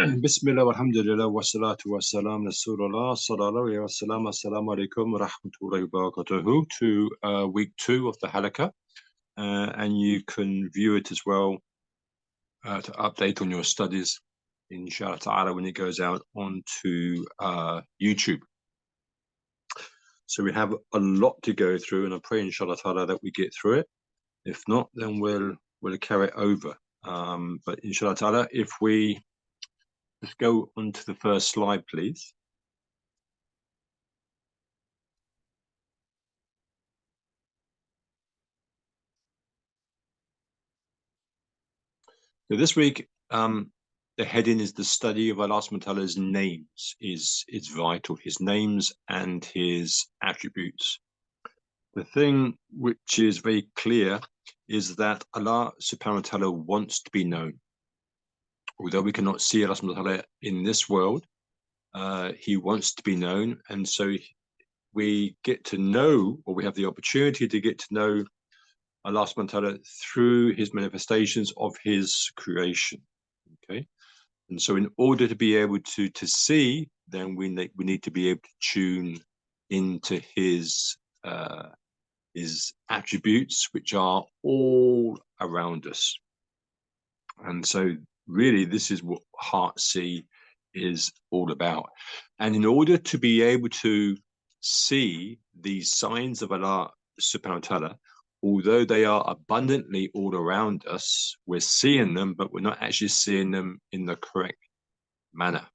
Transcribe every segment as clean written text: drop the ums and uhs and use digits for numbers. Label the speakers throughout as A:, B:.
A: Bismillah, alhamdulillah, wa salatu wa salam, Rasulullah, sallallahu alayhi wa sallam, assalamu alaikum wa rahmatullahi wa barakatuhu, to week 2 of the Halaqah. And you can view it as well to update on your studies, inshallah ta'ala, when it goes out onto YouTube. So we have a lot to go through, and I pray, inshallah ta'ala, that we get through it. If not, then we'll carry it over. But inshallah ta'ala, if we just go on to the first slide, please. So this week, the heading is the study of Allah subhanahu wa ta'ala's names is vital, his names and his attributes. The thing which is very clear is that Allah subhanahu wa ta'ala wants to be known. Although we cannot see Allah subhanahu wa ta'ala in this world, he wants to be known. And so we get to know, or we have the opportunity to get to know Allah subhanahu wa ta'ala through his manifestations of his creation. Okay. And so in order to be able to see, then we need to be able to tune into his attributes, which are all around us. And so really this is what Heart See is all about. And in order to be able to see these signs of Allah subhanahu wa ta'ala, although they are abundantly all around us, we're seeing them, but we're not actually seeing them in the correct manner.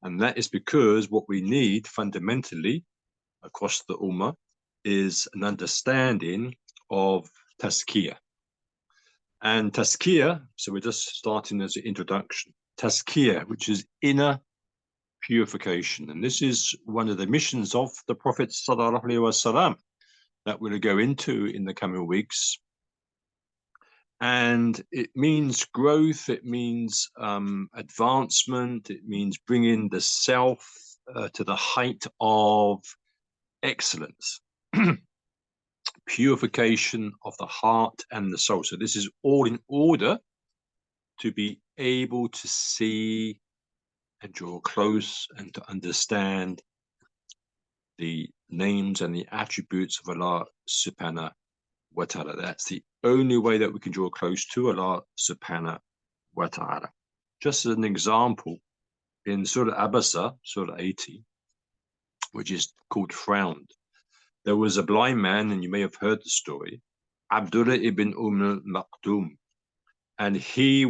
A: And that is because what we need fundamentally across the Ummah is an understanding of tazkiyah. And tazkiyah, so we're just starting as an introduction, tazkiyah, which is inner purification. And this is one of the missions of the Prophet sallallahu alaihi wasallam that we'll go into in the coming weeks. And it means growth, it means advancement, it means bringing the self to the height of excellence. Purification of the heart and the soul. So this is all in order to be able to see and draw close and to understand the names and the attributes of Allah subhanahu wa ta'ala. That's the only way that we can draw close to Allah subhanahu wa ta'ala. Just as an example, in Surah Abasa, Surah 80, which is called Frowned, there was a blind man, and you may have heard the story, Abdullah ibn Maktoum, and he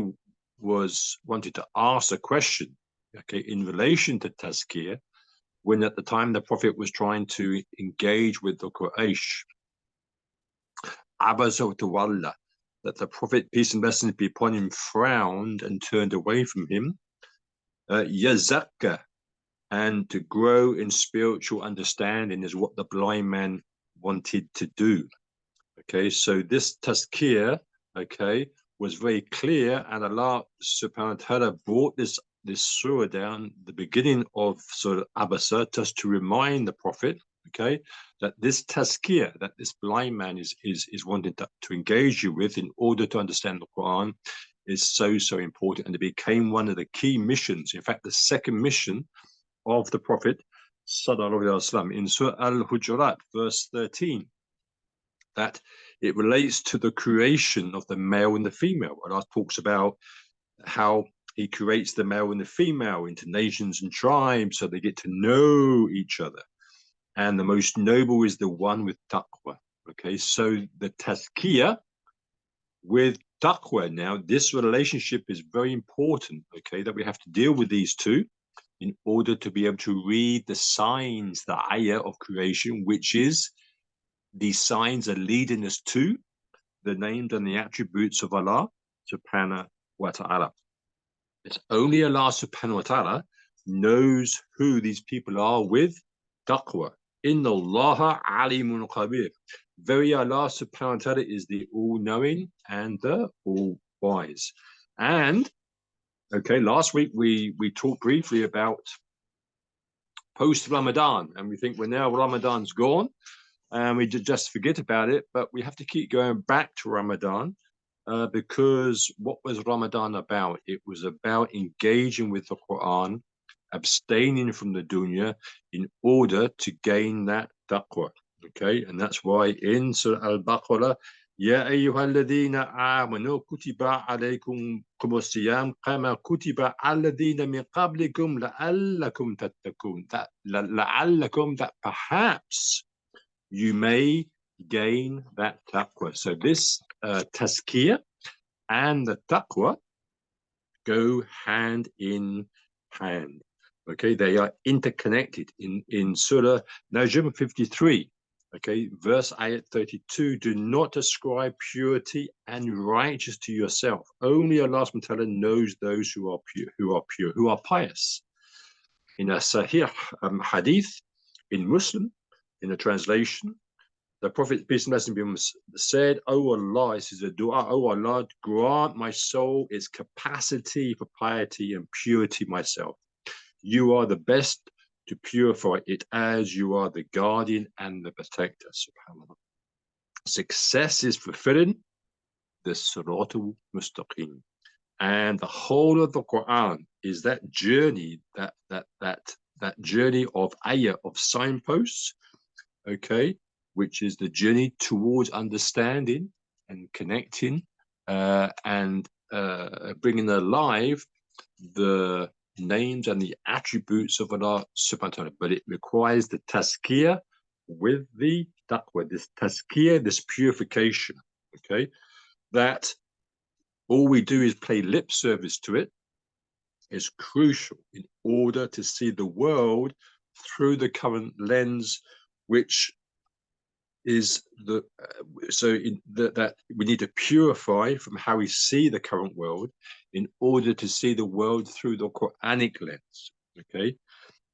A: wanted to ask a question, okay, in relation to tazkiyah, when at the time the Prophet was trying to engage with the Quraysh. Abasa tawalla, that the Prophet, peace and blessings be upon him, frowned and turned away from him. Yazakka, and to grow in spiritual understanding is what the blind man wanted to do. Okay, so this tazkiyah, okay, was very clear, and Allah subhanahu wa ta'ala brought this surah down, the beginning of Surah Abasa, just to remind the Prophet, okay, that this tazkiyah, that this blind man is wanting to engage you with in order to understand the Quran, is so important, and it became one of the key missions. In fact, the second mission of the Prophet sallallahu alaihi wasallam in Surah Al-Hujurat, verse 13, that it relates to the creation of the male and the female. Allah talks about how he creates the male and the female into nations and tribes so they get to know each other. And the most noble is the one with taqwa. Okay, so the tazkiyah with taqwa, now this relationship is very important, okay, that we have to deal with these two in order to be able to read the signs, the ayah of creation, which is these signs are leading us to the names and the attributes of Allah subhanahu wa ta'ala. It's only Allah subhanahu wa ta'ala knows who these people are with taqwa. Inna Allaha alimun khabir. Very Allah subhanahu wa ta'ala is the all-knowing and the all-wise. And okay, last week we talked briefly about post-Ramadan, and we think now Ramadan's gone, and we just forget about it, but we have to keep going back to Ramadan because what was Ramadan about? It was about engaging with the Quran, abstaining from the dunya in order to gain that taqwa. Okay, and that's why in Surah Al-Baqarah, يا أيها الذين آمنوا كتب عليكم الصيام كما كتب على الذين من قبلكم لعلكم تتقون. That لعلكم, that perhaps you may gain that taqwa. So this tazkiyah and the taqwa go hand in hand. Okay, they are interconnected in Surah Najm 53. Okay, verse ayat 32. Do not ascribe purity and righteous to yourself. Only Allah subhanahu wa ta'ala knows those who are pure, who are pious. In a Sahih hadith, in Muslim, in a translation, the Prophet, peace and blessing be upon him, said, "Oh Allah," this is a dua, "Oh Allah, grant my soul its capacity for piety and purity myself. You are the best to purify it, as you are the guardian and the protector." SubhanAllah. Success is fulfilling the Siratul Mustaqim. And the whole of the Quran is that journey, that journey of ayah, of signposts, okay, which is the journey towards understanding and connecting and bringing alive the names and the attributes of Allah subhanahu wa ta'ala. But it requires the tazkiyah with the taqwa, this tazkiyah, this purification, okay, that all we do is play lip service to it is crucial in order to see the world through the current lens, which is the that we need to purify from how we see the current world in order to see the world through the Quranic lens. Okay,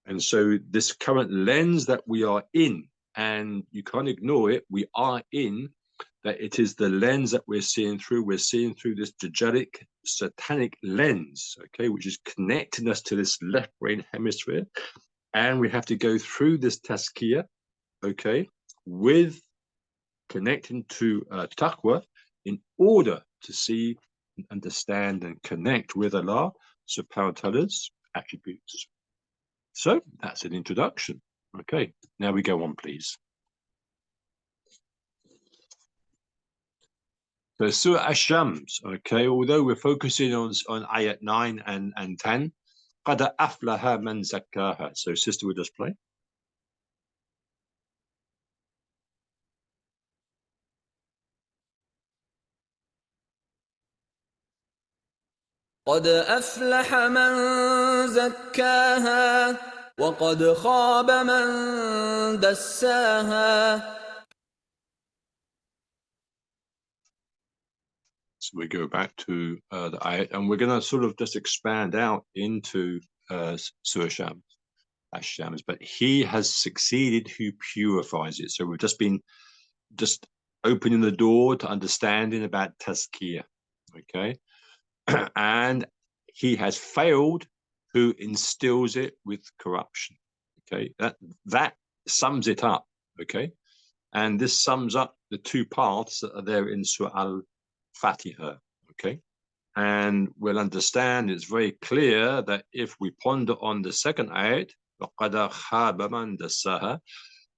A: and so this current lens that we are in, and you can't ignore it, we are in, that it is the lens that we're seeing through. We're seeing through this Dajjalic, satanic lens, okay, which is connecting us to this left brain hemisphere, and we have to go through this tazkiyah, okay, with connecting to taqwa in order to see, understand, and connect with Allah subhanahu wa ta'ala's attributes. So that's an introduction. Okay, now we go on, please. So Surah Ash-Shams, okay, although we're focusing on ayat 9 and 10, قَدْ أَفْلَحَ مَنْ زَكَّاهَا. So sister would just play.
B: قد أفلح من زكاها وقد خاب من دساها.
A: So we go back to the ayat, and we're going to sort of just expand out into Surah Ash-Shams. But he has succeeded who purifies it. So we've just been opening the door to understanding about tazkiyah, okay? And he has failed who instills it with corruption, okay? That sums it up, okay? And this sums up the two paths that are there in Surah Al-Fatiha, okay? And we'll understand, it's very clear that if we ponder on the second ayat,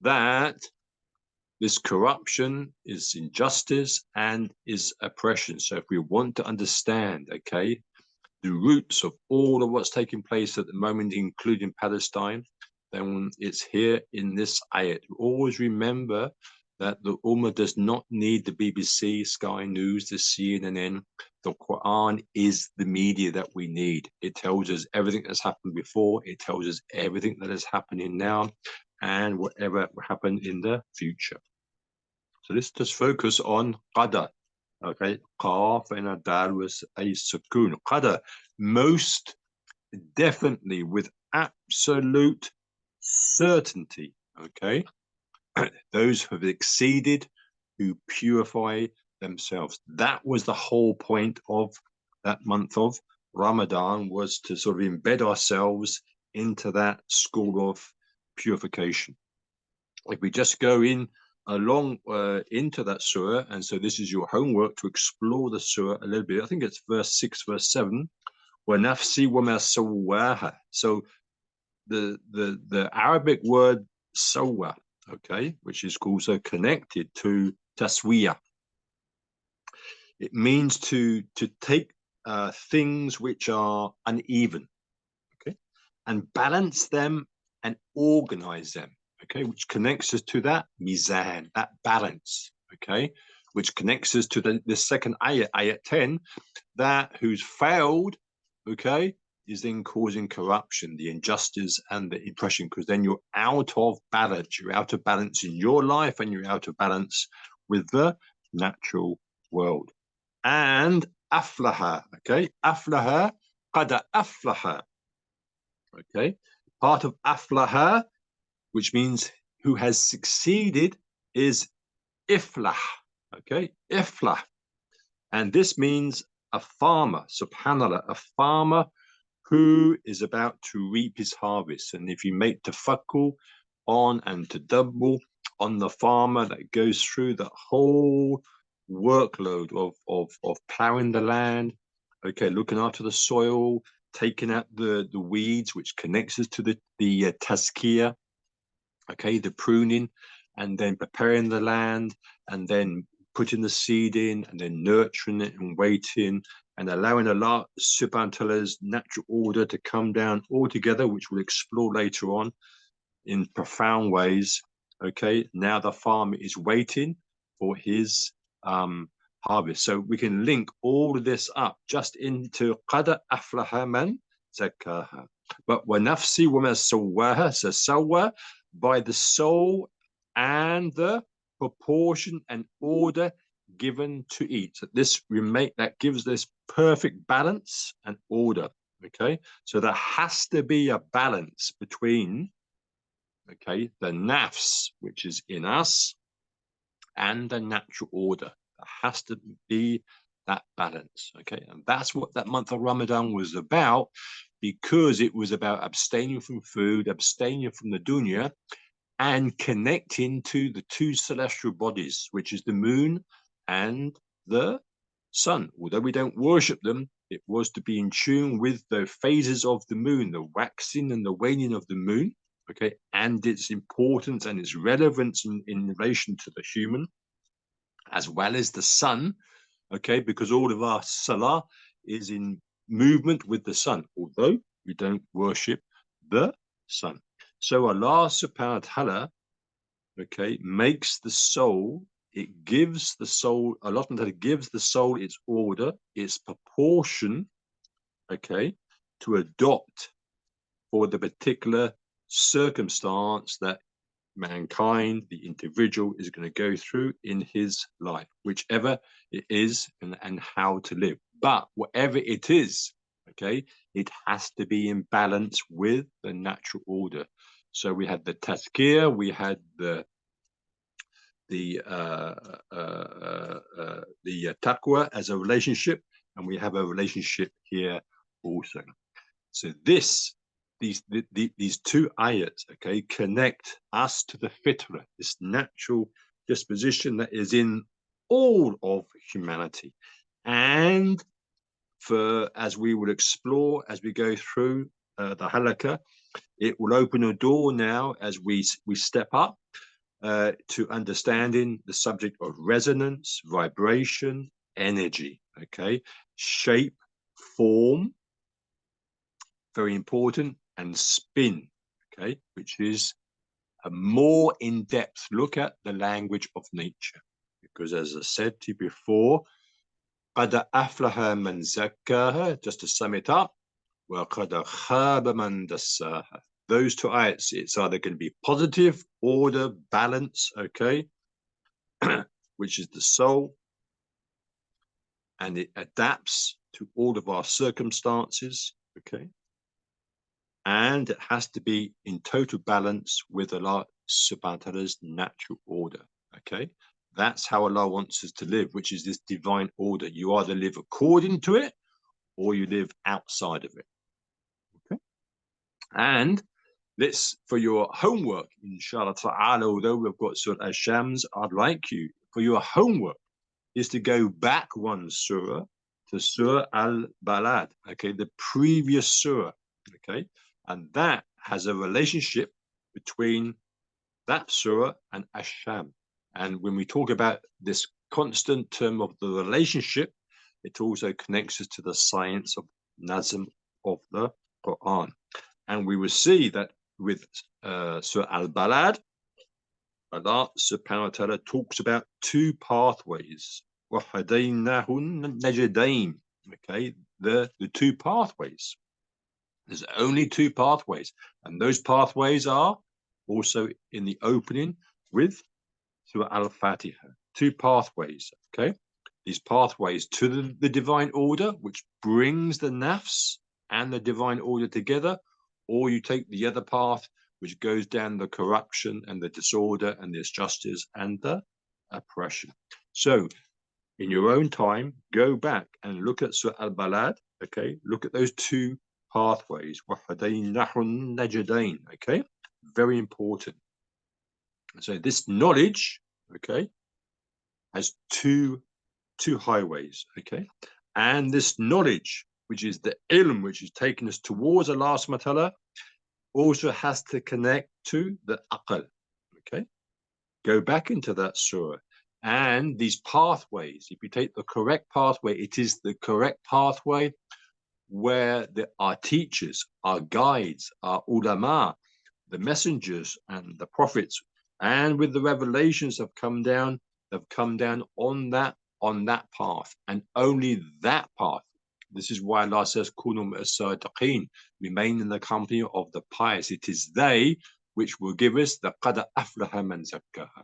A: that this corruption is injustice and is oppression. So if we want to understand, okay, the roots of all of what's taking place at the moment, including Palestine, then it's here in this ayat. Always remember that the Ummah does not need the BBC, Sky News, the CNN. The Quran is the media that we need. It tells us everything that's happened before. It tells us everything that is happening now and whatever will happen in the future. So let's just focus on qadar. Okay, qaf and a dal was a sukun. Qadar, most definitely, with absolute certainty. Okay, those who have exceeded, who purify themselves. That was the whole point of that month of Ramadan, was to sort of embed ourselves into that school of purification. If we just go in along into that surah, and so this is your homework to explore the surah a little bit. I think it's verse 6, verse 7. وَنَفْسِ وَمَا سَوَّاهَا. So the Arabic word sawa, okay, which is also connected to taswiya. It means to take things which are uneven, okay, and balance them and organize them, okay, which connects us to that mizan, that balance, okay, which connects us to the second ayat, ayat 10, that who's failed, okay, is then causing corruption, the injustice and the oppression, because then you're out of balance. You're out of balance in your life, and you're out of balance with the natural world. And aflaha, okay, aflaha, qad aflaha, okay, part of aflaha, which means who has succeeded, is iflah, okay, iflah, and this means a farmer, subhanallah, a farmer who is about to reap his harvest. And if you make tafakkur on and tadabbur on the farmer that goes through the whole workload of plowing the land, okay, looking after the soil, taking out the weeds, which connects us to the tazkiyah, okay, the pruning, and then preparing the land, and then putting the seed in, and then nurturing it and waiting, and allowing Allah subhanahu wa ta'ala's natural order to come down all together, which we'll explore later on in profound ways. Okay, now the farmer is waiting for his harvest. So we can link all of this up just into qad aflaha man zakkaha. But wa nafsi wa ma sawwaha, so sawwa, by the soul and the proportion and order given to each. That gives this perfect balance and order. Okay, so there has to be a balance between, okay, the nafs, which is in us, and the natural order. There has to be that balance. Okay, and that's what that month of Ramadan was about, because it was about abstaining from food, abstaining from the dunya, and connecting to the two celestial bodies, which is the moon and the sun. Although we don't worship them, it was to be in tune with the phases of the moon, the waxing and the waning of the moon, okay, and its importance and its relevance in relation to the human, as well as the sun, okay, because all of our salah is in movement with the sun, although we don't worship the sun. So Allah subhanahu wa ta'ala, okay, makes the soul, it gives the soul, Allah subhanahu wa ta'ala gives the soul its order, its proportion, okay, to adopt for the particular circumstance that mankind, the individual, is going to go through in his life, whichever it is, and how to live. But whatever it is, okay, it has to be in balance with the natural order. So we had the tazkiyah, we had the taqwa as a relationship, and we have a relationship here also. So these two ayats, okay, connect us to the fitrah, this natural disposition that is in all of humanity. And for, as we will explore as we go through the halaqah, it will open a door now as we step up to understanding the subject of resonance, vibration, energy, okay, shape, form, very important, and spin, okay, which is a more in-depth look at the language of nature. Because as I said to you before, قَدْ أَفْلَحَ مَنْ زَكَّاهَا, just to sum it up, وَقَدْ خَابَ مَنْ دَسَّاهَا. Those two ayats, it's either going to be positive, order, balance, okay, which is the soul, and it adapts to all of our circumstances, okay, and it has to be in total balance with Allah subhanahu wa ta'ala's natural order, okay. That's how Allah wants us to live, which is this divine order. You either live according to it, or you live outside of it, okay. And let's, for your homework, inshallah ta'ala, although we've got Surah Al-Shams, I'd like you, for your homework, is to go back one surah to Surah Al-Balad, okay, the previous surah, okay, and that has a relationship between that surah and Ash-Sham. And when we talk about this constant term of the relationship, it also connects us to the science of Nazm of the Quran. And we will see that with Surah Al-Balad, Allah subhanahu wa ta'ala talks about two pathways. Okay, the two pathways. There's only two pathways, and those pathways are also in the opening with Surah Al-Fatiha. Two pathways, okay? These pathways to the divine order, which brings the nafs and the divine order together, or you take the other path, which goes down the corruption and the disorder and the injustice and the oppression. So, in your own time, go back and look at Surah Al-Balad, okay? Look at those two pathways, okay? Very important. So this knowledge, okay, has two highways, okay? And this knowledge, which is the ilm, which is taking us towards Allah subhanahu wa ta'ala, also has to connect to the aql, okay? Go back into that surah. And these pathways, if you take the correct pathway, it is the correct pathway where our teachers, our guides, our ulama, the messengers and the prophets, and with the revelations have come down on that path, and only that path. This is why Allah says, "Kunum as-sadiqin," remain in the company of the pious. It is they which will give us the qad aflaha man zakkaha.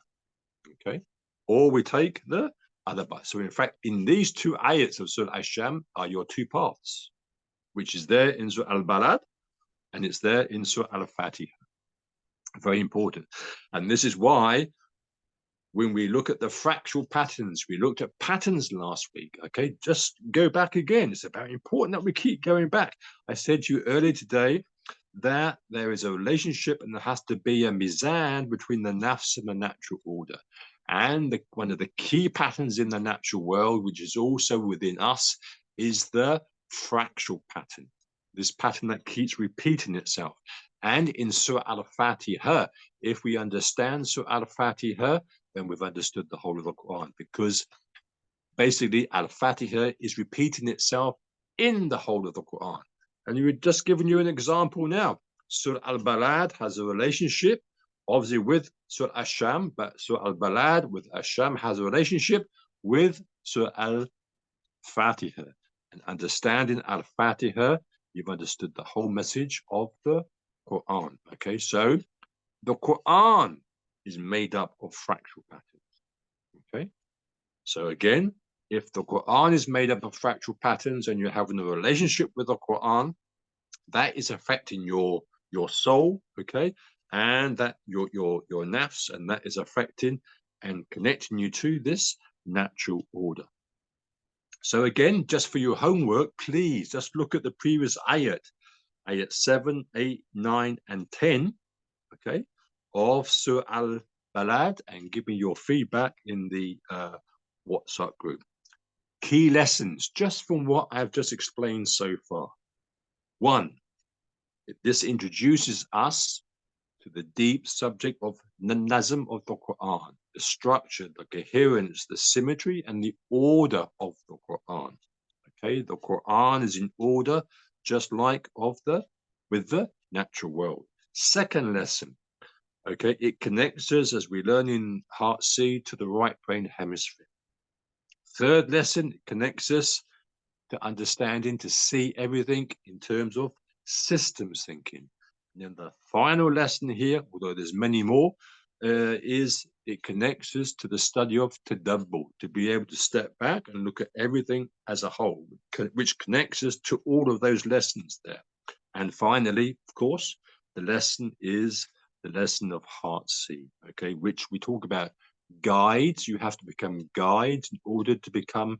A: Okay, or we take the other path. So in fact, in these two ayats of Surah Ash-Sham are your two paths, which is there in Surah Al-Balad, and it's there in Surah Al-Fatiha. Very important. And this is why when we look at the fractal patterns, we looked at patterns last week, okay? Just go back again. It's very important that we keep going back. I said to you earlier today that there is a relationship and there has to be a mizan between the nafs and the natural order. And one of the key patterns in the natural world, which is also within us, is the fractal pattern. This pattern that keeps repeating itself. And in Surah Al-Fatiha, if we understand Surah Al-Fatiha, then we've understood the whole of the Quran, because basically Al-Fatiha is repeating itself in the whole of the Quran. And we're just giving you an example now. Surah Al-Balad has a relationship, obviously, with Surah Ash-Sham, but Surah Al-Balad with Ash-Sham has a relationship with Surah Al-Fatiha. And understanding Al-Fatiha, you've understood the whole message of the Quran. Okay, so the Quran is made up of fractal patterns. Okay, so again, if the Quran is made up of fractal patterns and you're having a relationship with the Quran, that is affecting your soul, okay, and that your nafs, and that is affecting and connecting you to this natural order. So again, just for your homework, please just look at the previous ayat 7, 8, 9, and 10, okay, of Surah Al-Balad, and give me your feedback in the WhatsApp group. Key lessons just from what I've just explained so far. 1, this introduces us to the deep subject of nazm of the Quran, the structure, the coherence, the symmetry, and the order of the Quran. Okay, the Quran is in order, just like with the natural world. Second lesson, okay, it connects us, as we learn in Heart C, to the right brain hemisphere. Third lesson, it connects us to understanding, to see everything in terms of systems thinking. And then the final lesson here, although there's many more, is it connects us to the study of tadabbur, to be able to step back and look at everything as a whole, which connects us to all of those lessons there. And finally, of course, the lesson is the lesson of Heart C, okay, which we talk about guides. You have to become guides in order to become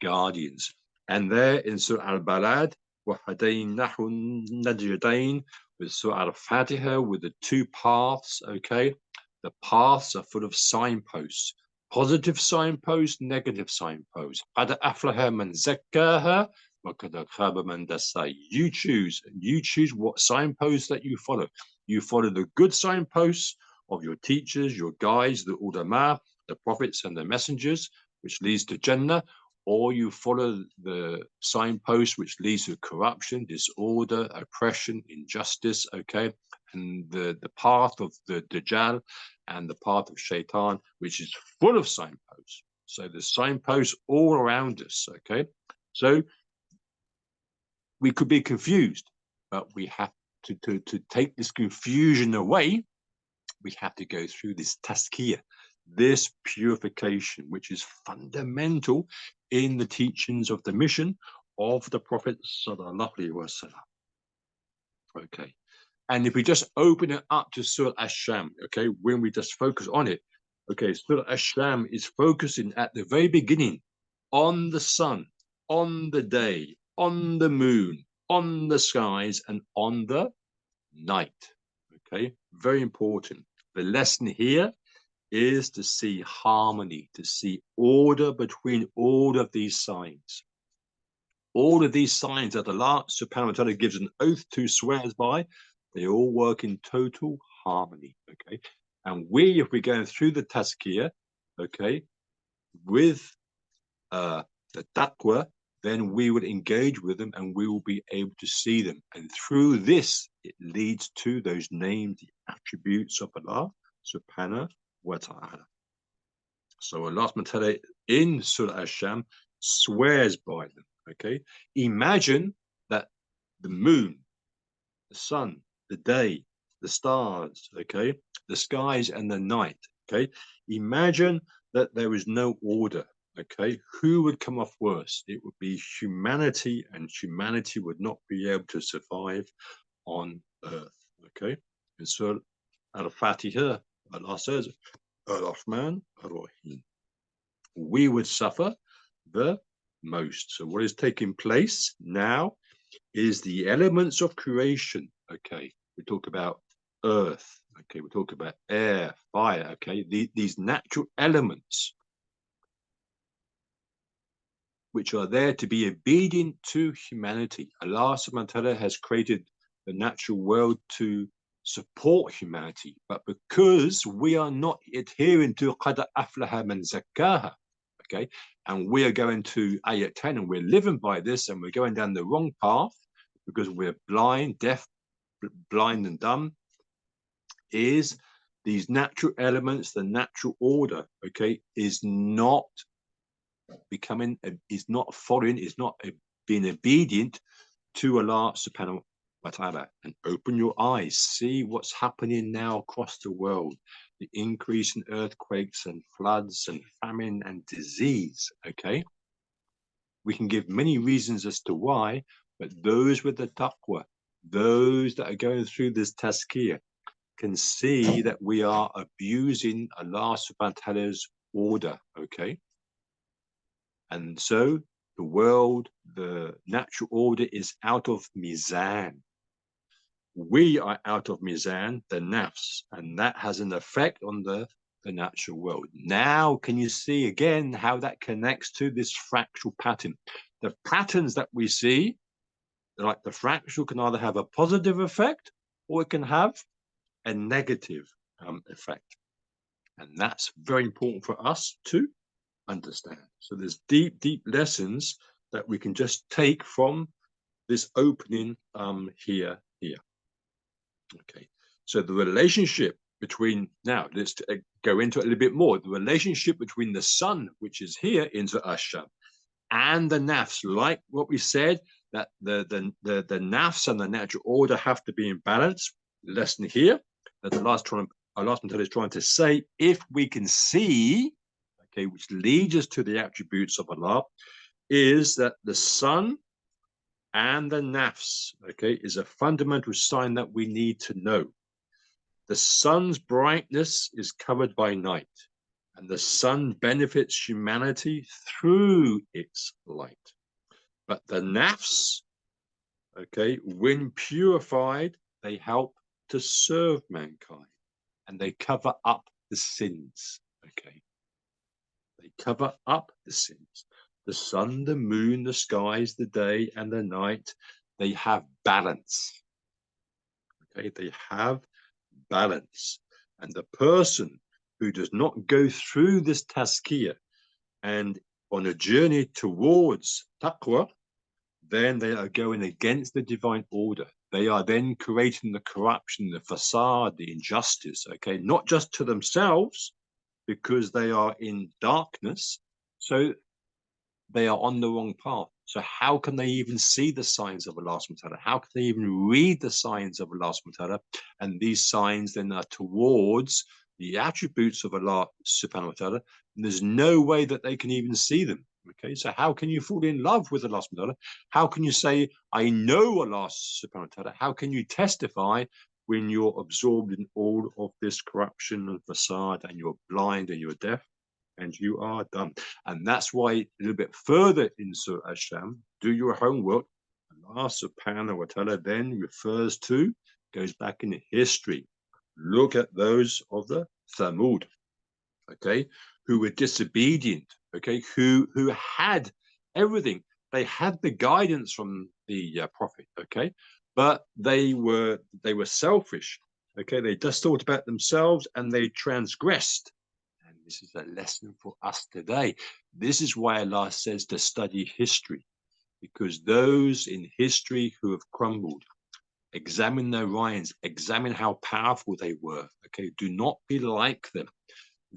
A: guardians. And there in Surah Al-Balad, وَهَدَيْنَهُ النَّجْدَيْن, with Surah Al-Fatiha, with the two paths, okay? The paths are full of signposts. Positive signposts, negative signposts. قَدْ أَفْلَحَ مَنْ زَكَّاهَا وَقَدْ خَابَ مَنْ دَسَّاهَا. You choose what signposts that you follow. You follow the good signposts of your teachers, your guides, the ulama, the prophets and the messengers, which leads to Jannah, or you follow the signpost which leads to corruption, disorder, oppression, injustice, okay? And the path of the Dajjal and the path of Shaitan, which is full of signposts. So there's signposts all around us, okay? So we could be confused, but we have to take this confusion away. We have to go through this tazkiyah, this purification, which is fundamental in the teachings of the mission of the Prophet sallallahu alaihi wasallam. Okay, and if we just open it up to Surah Ash-Sham, okay, when we just focus on it, okay, Surah Ash-Sham is focusing at the very beginning on the sun, on the day, on the moon, on the skies, and on the night. Okay, very important. The lesson here is to see harmony, to see order between all of these signs. All of these signs that Allah subhanahu wa ta'ala gives an oath to, swears by, they all work in total harmony. Okay, and if we're going through the tazkiyah, okay, with the taqwa, then we will engage with them and we will be able to see them. And through this, it leads to those names, the attributes of Allah subhanahu wa ta'ala. So Allah subhanahu wa ta'ala in Surah Ash-Sham swears by them. Okay, imagine that the moon, the sun, the day, the stars, okay, the skies and the night, okay, imagine that there is no order. Okay, who would come off worse? It would be humanity, and humanity would not be able to survive on earth. Okay, and so Al-Fatiha, Allah says, Ar-Rahman Ar-Rahim. We would suffer the most. So what is taking place now is the elements of creation. Okay, we talk about earth. Okay, we talk about air, fire. Okay, these natural elements which are there to be obedient to humanity. Allah subhanahu wa ta'ala has created the natural world to support humanity, but because we are not adhering to qad aflaha man zakkaha, okay, and we are going to ayat 10 and we're living by this and we're going down the wrong path because we're blind, deaf, blind and dumb, is these natural elements, the natural order, okay, is not becoming, is not following, is not being obedient to Allah subhanahu wa ta'ala. And open your eyes, see what's happening now across the world, the increase in earthquakes and floods and famine and disease. Okay, we can give many reasons as to why, but those with the taqwa, those that are going through this tazkiyah, can see that we are abusing Allah subhanahu wa ta'ala's order. Okay, and so the world, the natural order is out of mizan. We are out of mizan, the nafs, and that has an effect on the natural world. Now, can you see again how that connects to this fractal pattern? The patterns that we see, like the fractal, can either have a positive effect or it can have a negative effect. And that's very important for us to understand. So there's deep, deep lessons that we can just take from this opening here. Okay, so the relationship between, now let's go into it a little bit more, the relationship between the sun, which is here in Ash-Sham, and the nafs, like what we said, that the nafs and the natural order have to be in balance. Lesson here that the last one is trying to say, if we can see, okay, which leads us to the attributes of Allah, is that the sun and the nafs, okay, is a fundamental sign that we need to know. The sun's brightness is covered by night, and the sun benefits humanity through its light. But the nafs, Okay, when purified, they help to serve mankind, and they cover up the sins. Okay, they cover up the sins. The sun, the moon, the skies, the day and the night, they have balance. Okay, they have balance. And the person who does not go through this tazkiyah and on a journey towards taqwa, then they are going against the divine order. They are then creating the corruption, the facade, the injustice, okay, not just to themselves, because they are in darkness, so they are on the wrong path. So how can they even see the signs of Allah subhanahu wa ta'ala? How can they even read the signs of Allah subhanahu wa ta'ala? And these signs then are towards the attributes of Allah subhanahu wa ta'ala. And there's no way that they can even see them. Okay, so how can you fall in love with Allah subhanahu wa ta'ala? How can you say, I know Allah subhanahu wa ta'ala? How can you testify when you're absorbed in all of this corruption and facade and you're blind and you're deaf? And you are done. And that's why a little bit further in Surah Ash-Sham, do your homework. Allah subhanahu wa ta'ala then refers to, goes back in history. Look at those of the Thamud, okay, who were disobedient, okay, who had everything. They had the guidance from the prophet, okay, but they were selfish, okay. They just thought about themselves and they transgressed. This is a lesson for us today. This is why Allah says to study history, because those in history who have crumbled, examine their minds, examine how powerful they were. Okay, do not be like them.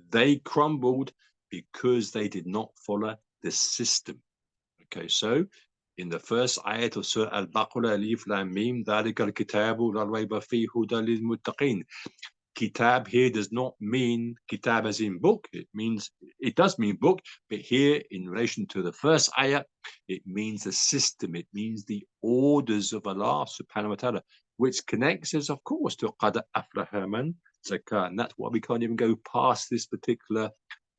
A: They crumbled because they did not follow the system. Okay, so in the first ayat of Surah Baqarah, Alif Lam Mim, ذَلِكَ الْكِتَابُ لَا رَيْبَ فِيهِ هُدًى لِلْمُتَّقِينَ. Kitab here does not mean kitab as in book. It does mean book, but here in relation to the first ayah, it means the system. It means the orders of Allah subhanahu wa ta'ala, which connects us, of course, to qad aflaha man zakah. And that's why we can't even go past this particular,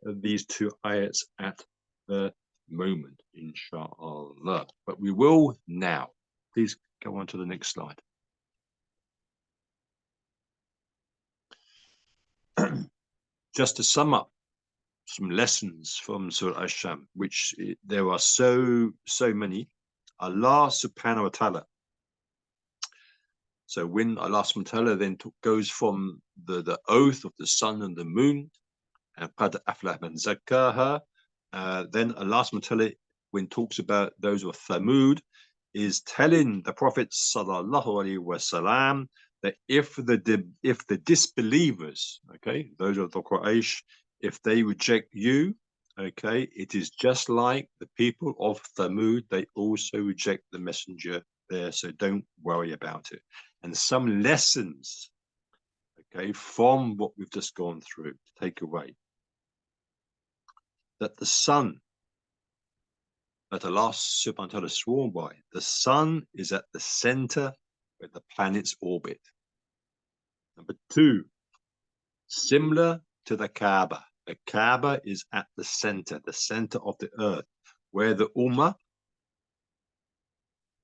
A: these two ayats at the moment, inshallah. But we will now. Please go on to the next slide. Just to sum up some lessons from Surah Ash-Sham, which there are so many. Allah subhanahu wa ta'ala. So when Allah subhanahu wa ta'ala then goes from the oath of the sun and the moon, and qad aflah man zakkaha, then Allah subhanahu wa ta'ala, when talks about those of Thamud, is telling the Prophet sallallahu alaihi wasallam that if the disbelievers, okay, those of the Quraysh, if they reject you, okay, it is just like the people of Thamud, they also reject the messenger there, so don't worry about it. And some lessons, okay, from what we've just gone through to take away, that the sun that Allah subhanahu wa ta'ala sworn by, the sun is at the center where the planets orbit. Number two, similar to the Kaaba is at the center of the earth, where the Ummah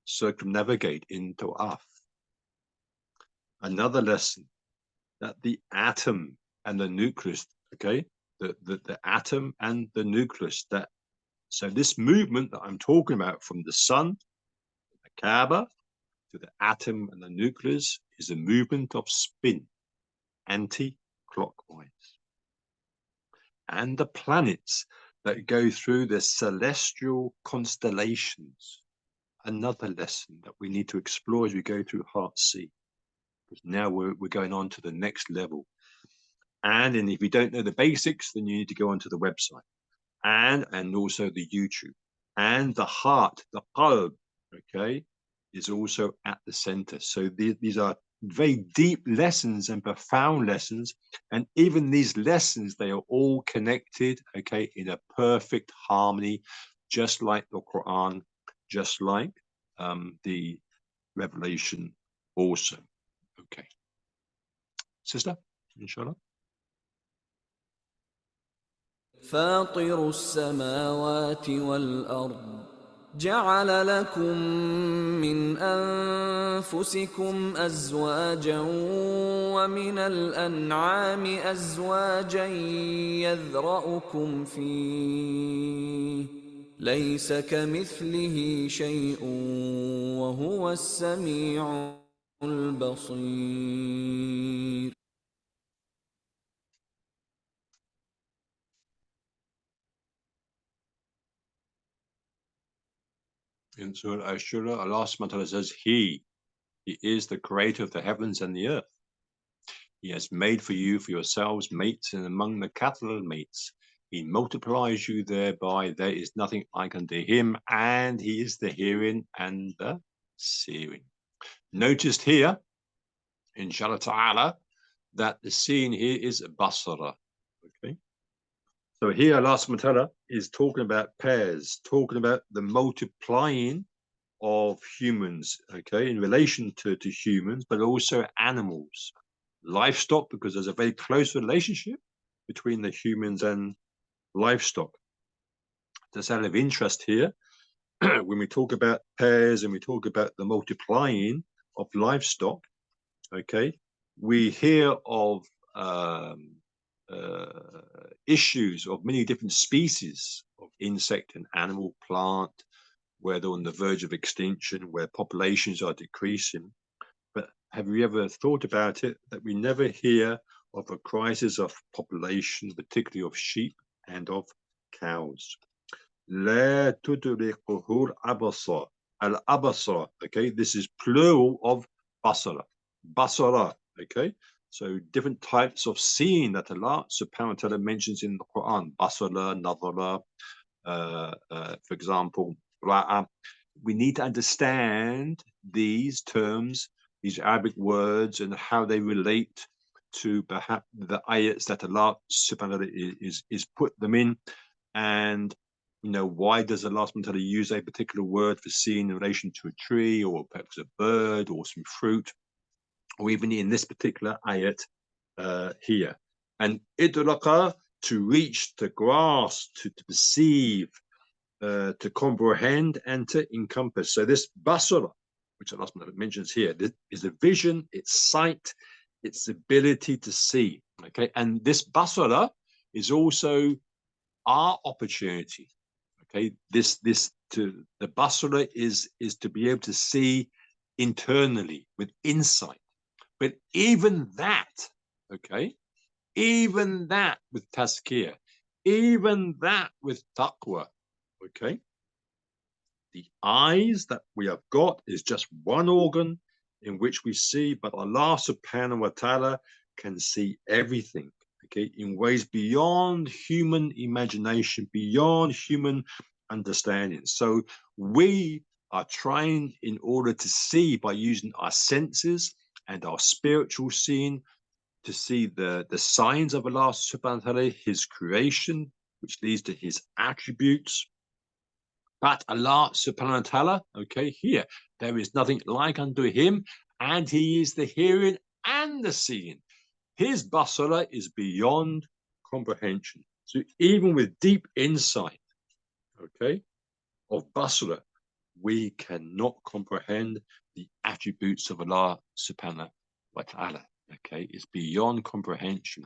A: circumnavigate into Earth. Another lesson, that the atom and the nucleus, okay, the atom and the nucleus, that so this movement that I'm talking about from the sun, the Kaaba, to the atom and the nucleus is a movement of spin, anti-clockwise. And the planets that go through the celestial constellations, another lesson that we need to explore as we go through Heart Sea, because now we're going on to the next level. And if you don't know the basics, then you need to go onto the website and also the YouTube. And the heart, the qalb, okay, is also at the center. So these are very deep lessons and profound lessons. And even these lessons, they are all connected, okay, in a perfect harmony, just like the Quran, just like the Revelation also. Okay. Sister, inshallah.
B: فاطر السماوات والأرض جعل لكم من أنفسكم أزواجا ومن الأنعام أزواجا يذرأكم فيه ليس كمثله شيء وهو السميع البصير.
A: In Surah Ashura, Allah subhanahu wa ta'ala says, He is the creator of the heavens and the earth. He has made for you, for yourselves, mates, and among the cattle and mates. He multiplies you thereby. There is nothing like unto him, and he is the hearing and the seeing. Noticed here, inshallah ta'ala, that the seeing here is basara. Okay. So here Allah subhanahu wa ta'ala is talking about pairs, talking about the multiplying of humans, okay, in relation to humans, but also animals, livestock, because there's a very close relationship between the humans and livestock. Just out of interest here, when we talk about pairs and we talk about the multiplying of livestock, okay, we hear of issues of many different species of insect and animal, plant, where they're on the verge of extinction, where populations are decreasing. But have you ever thought about it that we never hear of a crisis of population, particularly of sheep and of cows? لا تدركه الأبصار. Al-abasar, okay, this is plural of basara. Basara, okay, so different types of seeing that Allah subhanahu wa ta'ala mentions in the Quran. Basara, nadara, for example, ra'a. We need to understand these terms, these Arabic words, and how they relate to perhaps the ayats that Allah subhanahu wa ta'ala is put them in. And why does Allah subhanahu wa ta'ala use a particular word for seeing in relation to a tree or perhaps a bird or some fruit, or even in this particular ayat here? And idraqa, to reach, to grasp, to perceive, to comprehend, and to encompass. So this basara, which Allah subhanahu wa ta'ala mentions here, this is a vision, it's sight, it's ability to see. Okay, and this basara is also our opportunity. Okay, the basara is to be able to see internally with insight. But even that, okay, even that with tazkiyah, even that with taqwa, okay, the eyes that we have got is just one organ in which we see, but Allah subhanahu wa ta'ala can see everything, okay, in ways beyond human imagination, beyond human understanding. So we are trying, in order to see by using our senses and our spiritual seeing, to see the signs of Allah subhanahu wa ta'ala, his creation, which leads to his attributes. But Allah subhanahu wa ta'ala, okay, here, there is nothing like unto him, and he is the hearing and the seeing. His basara is beyond comprehension. So even with deep insight, okay, of basara, we cannot comprehend the attributes of Allah subhanahu wa ta'ala. Okay, it's beyond comprehension.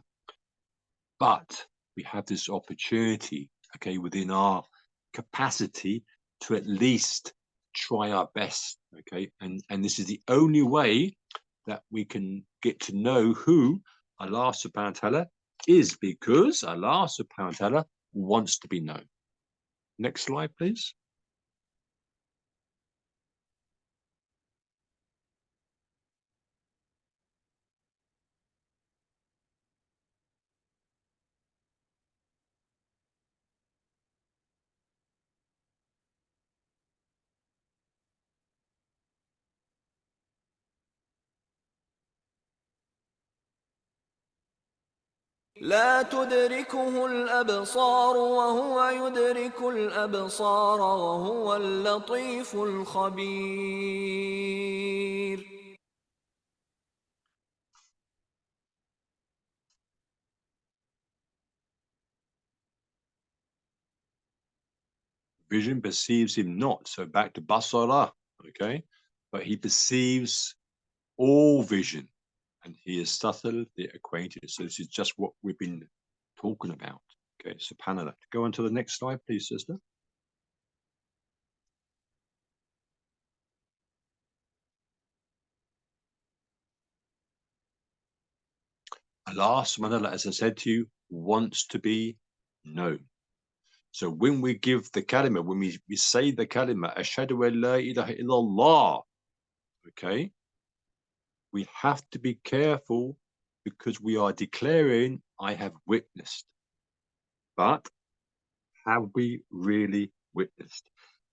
A: But we have this opportunity, okay, within our capacity to at least try our best, okay, and this is the only way that we can get to know who Allah subhanahu wa ta'ala is, because Allah subhanahu wa ta'ala wants to be known. Next slide, please.
B: لا تدركه الأبصار وهو يدرك الأبصار وهو اللطيف الخبير.
A: Vision perceives him not. So back to basara, okay? But he perceives all vision, and he is subtle, the acquainted. So this is just what we've been talking about. Okay, subhanallah. Go on to the next slide, please, sister. Allah subhanahu wa ta'ala, as I said to you, wants to be known. So when we give the kalima, when we say the kalima, ashhadu an la ilaha illallah, okay, we have to be careful because we are declaring, I have witnessed. But have we really witnessed?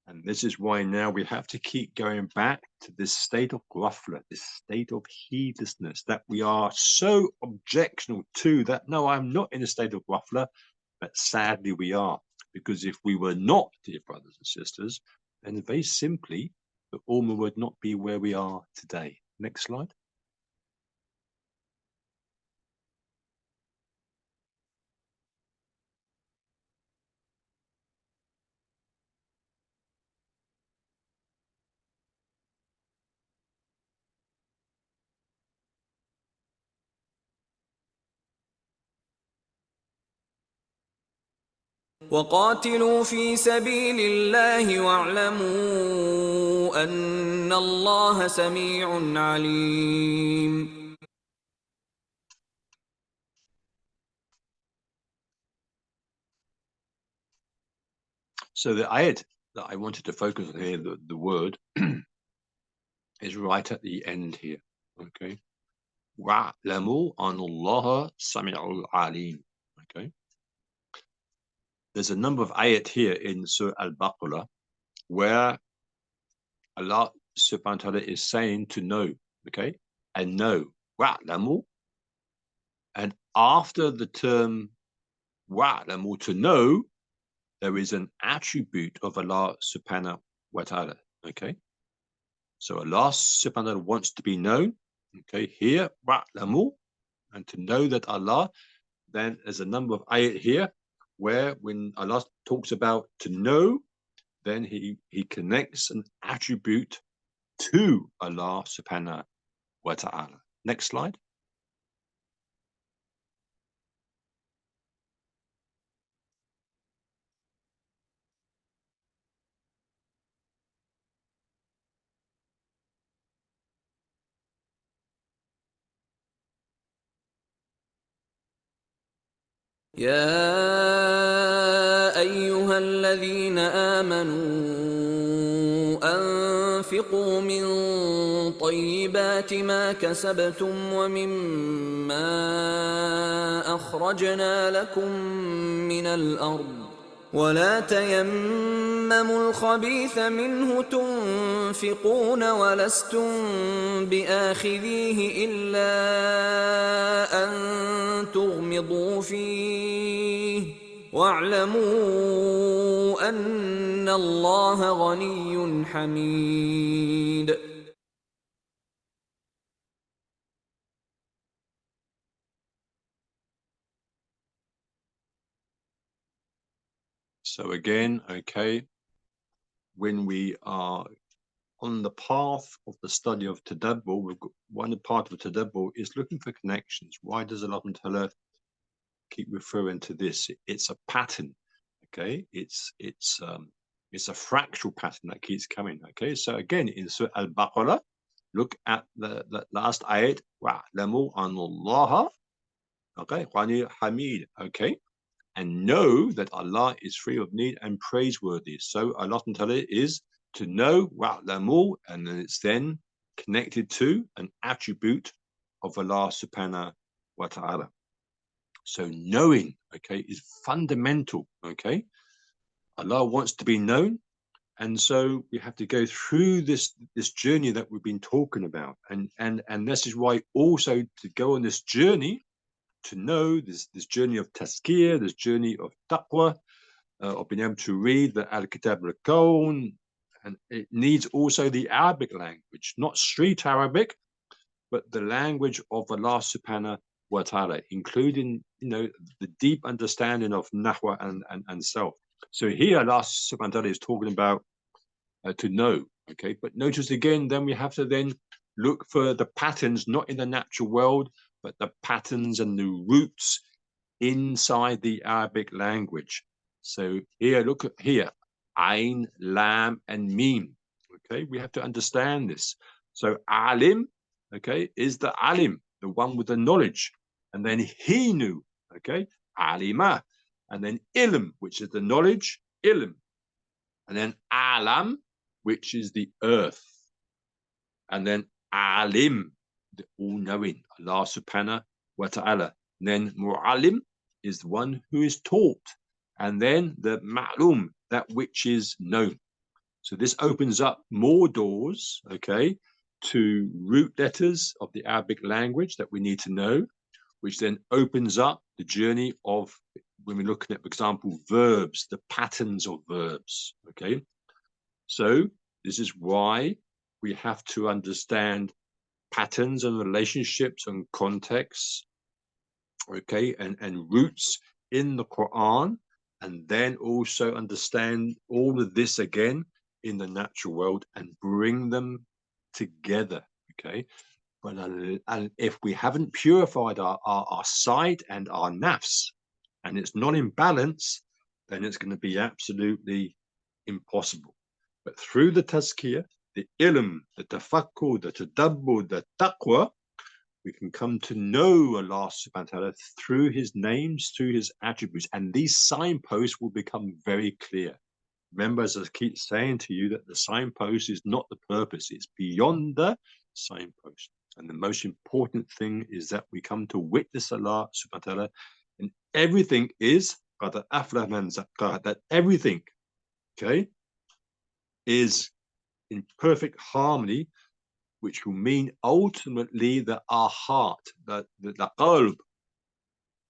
A: And this is why now we have to keep going back to this state of ghafla, this state of heedlessness that we are so objectional to, that no, I'm not in a state of ghafla, but sadly we are. Because if we were not, dear brothers and sisters, then very simply, the Ummah would not be where we are today. Next slide.
B: وقاتلوا في سبيل الله واعلموا أن الله سميع عليم.
A: So the ayat that I wanted to focus on here, the word, is right at the end here. Okay. وَاعْلَمُوا أَنَّ اللَّهَ سَمِيعٌ عَلِيمٌ. Okay. There's a number of ayat here in Surah Al-Baqarah where Allah subhanahu wa ta'ala is saying to know, okay, and know, wa'lamu. And after the term wa'lamu, to know, there is an attribute of Allah subhanahu wa ta'ala, okay? So Allah subhanahu wa ta'ala wants to be known, okay, here, wa'lamu, and to know that Allah, then there's a number of ayat here where when Allah talks about to know, then he connects an attribute to Allah subhanahu wa ta'ala. Next slide.
B: يا أيها الذين آمنوا أنفقوا من طيبات ما كسبتم ومما أخرجنا لكم من الأرض ولا تيمموا الخبيث منه تنفقون ولستم بآخذيه إلا أن تغمضوا فيه واعلموا أن الله غني حميد.
A: So again, okay, when we are on the path of the study of tadabbur, we've got one part of tadabbur is looking for connections. Why does Allah Ta'ala keep referring to this? It's a pattern, okay? It's a fractal pattern that keeps coming, okay? So again, in Surah Al-Baqarah, look at the last ayat, wa'lamu annallaha, okay, ghani hamid, okay? And know that Allah is free of need and praiseworthy. So Allah Ta'ala is to know, wa'lamu, and then it's then connected to an attribute of Allah subhanahu wa ta'ala. So knowing, okay, is fundamental, okay? Allah wants to be known, and so we have to go through this journey that we've been talking about. And this is why also to go on this journey, to know this journey of tazkiyah, this journey of taqwa, of being able to read the Al-Kitab al-Kawn, and it needs also the Arabic language, not street Arabic, but the language of Allah subhanahu wa ta'ala, including, you know, the deep understanding of Nahwa and self. So here, Allah subhanahu wa ta'ala is talking about to know, okay? But notice again, then we have to then look for the patterns, not in the natural world, but the patterns and the roots inside the Arabic language. So here, look at here, Ain, Lam, and Mim. Okay, we have to understand this. So Alim, okay, is the Alim, the one with the knowledge. And then he knew, okay, Alima. And then Ilm, which is the knowledge, Ilm. And then Alam, which is the earth. And then Alim, the all-knowing, Allah subhanahu wa ta'ala. And then Mu'alim is the one who is taught. And then the Ma'lum, that which is known. So this opens up more doors, okay, to root letters of the Arabic language that we need to know, which then opens up the journey of, when we're looking at, for example, verbs, the patterns of verbs, okay? So this is why we have to understand patterns and relationships and contexts, okay, and roots in the Quran, and then also understand all of this again in the natural world and bring them together, okay? But and if we haven't purified our sight and our nafs, and it's not in balance, then it's going to be absolutely impossible. But through the tazkiyah, the ilm, the tafakkur, the tadabbur, the taqwa, we can come to know Allah subhanahu wa ta'ala through his names, through his attributes, and these signposts will become very clear. Remember, as I keep saying to you, that the signpost is not the purpose, it's beyond the signpost. And the most important thing is that we come to witness Allah subhanahu wa ta'ala, and everything is that everything, okay, is in perfect harmony, which will mean ultimately that our heart, that the qalb,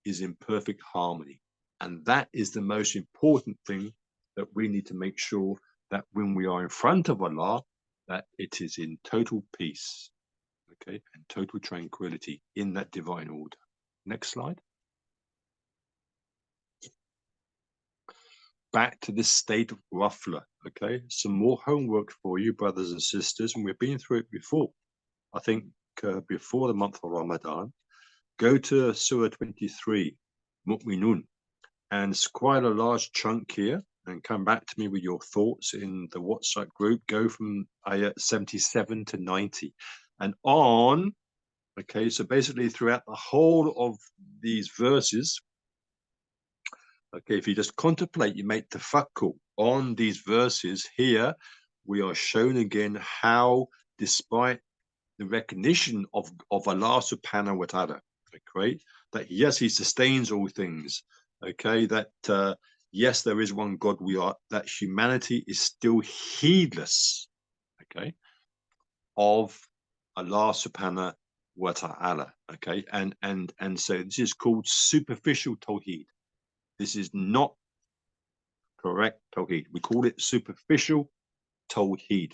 A: is in perfect harmony. And that is the most important thing, that we need to make sure that when we are in front of Allah, that it is in total peace, okay, and total tranquility in that divine order. Next slide. Back to this state of ghafla, okay? Some more homework for you, brothers and sisters, and we've been through it before. I think before the month of Ramadan, go to Surah 23, Mu'minun, and it's quite a large chunk here, and come back to me with your thoughts in the WhatsApp group. Go from ayat 77 to 90 and on, okay? So basically throughout the whole of these verses, okay, if you just contemplate, you make tafakkur on these verses here, we are shown again how, despite the recognition of Allah subhanahu wa ta'ala, okay, that yes, he sustains all things, okay, that yes, there is one God, that humanity is still heedless, okay, of Allah subhanahu wa ta'ala, okay, and so this is called superficial tawheed. This is not correct tawheed. We call it superficial tawheed,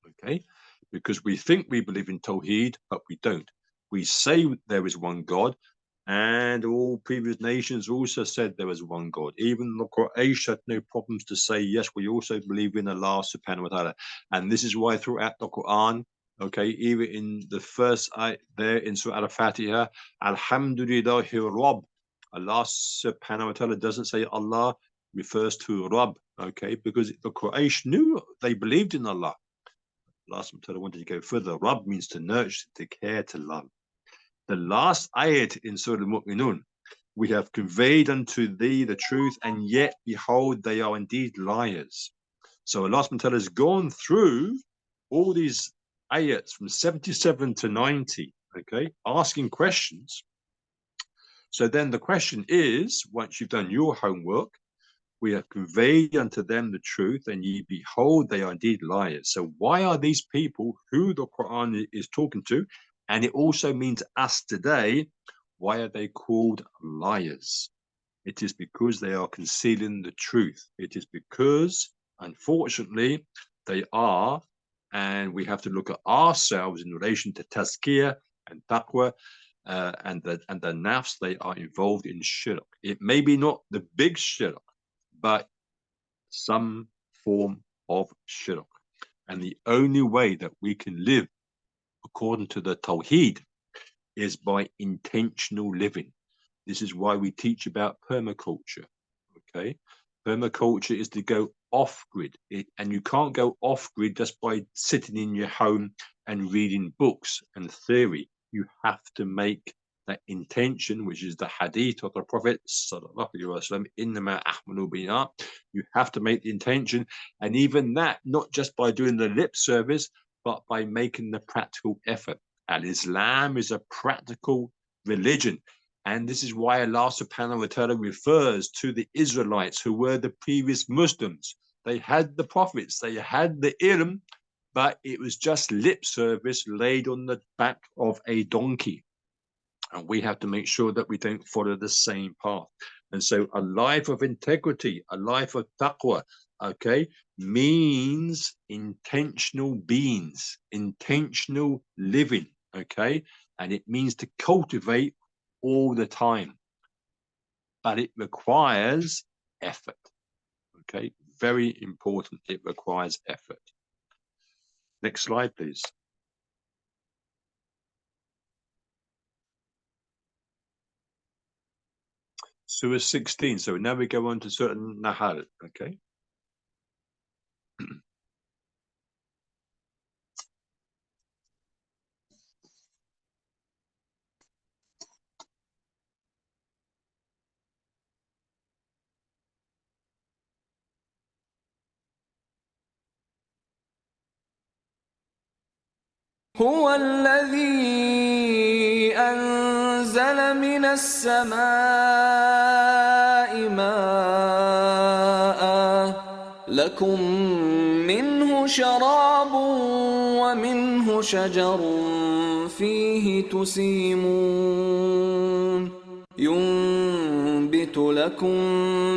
A: okay, because we think we believe in tawheed, but we don't. We say there is one God, and all previous nations also said there was one God. Even the Quraysh had no problems to say, yes, we also believe in Allah subhanahu wa ta'ala. And this is why throughout the Quran, okay, even in the first ayat there in Surah Al-Fatiha, Alhamdulillahi Rabb, Allah subhanahu wa ta'ala doesn't say Allah, refers to Rabb, okay, because the Quraysh knew, they believed in Allah. Allah subhanahu wa ta'ala wanted to go further. Rabb means to nurture, to care, to love. The last ayat in Surah Al-Mu'minun, we have conveyed unto thee the truth, and yet behold, they are indeed liars. So Allah subhanahu wa ta'ala has gone through all these ayats from 77 to 90, okay, asking questions. So then the question is, once you've done your homework, we have conveyed unto them the truth, and ye behold, they are indeed liars. So why are these people who the Quran is talking to, and it also means us today, why are they called liars? It is because they are concealing the truth. It is because, unfortunately, they are, and we have to look at ourselves in relation to tazkiyah and taqwa, and the nafs, they are involved in shirk. It may be not the big shirk, but some form of shirk. And the only way that we can live according to the Tawheed is by intentional living. This is why we teach about permaculture. Okay, permaculture is to go off grid, and you can't go off grid just by sitting in your home and reading books and theory. You have to make that intention, which is the hadith of the Prophet sallallahu alaihi wasallam, innama ahmanu binah. You have to make the intention, and even that not just by doing the lip service, but by making the practical effort. Al-Islam is a practical religion. And this is why Allah subhanahu wa ta'ala refers to the Israelites who were the previous Muslims. They had the prophets, they had the ilm, but it was just lip service laid on the back of a donkey. And we have to make sure that we don't follow the same path. And so a life of integrity, a life of taqwa, okay, means intentional beings, intentional living, okay? And it means to cultivate all the time, but it requires effort. Okay, very important. It requires effort. Next slide, please. Surah 16. So now we go on to Surah Nahal. Okay.
B: هو الذي أنزل من السماء ماء لكم منه شراب ومنه شجر فيه تسيمون ينبت لكم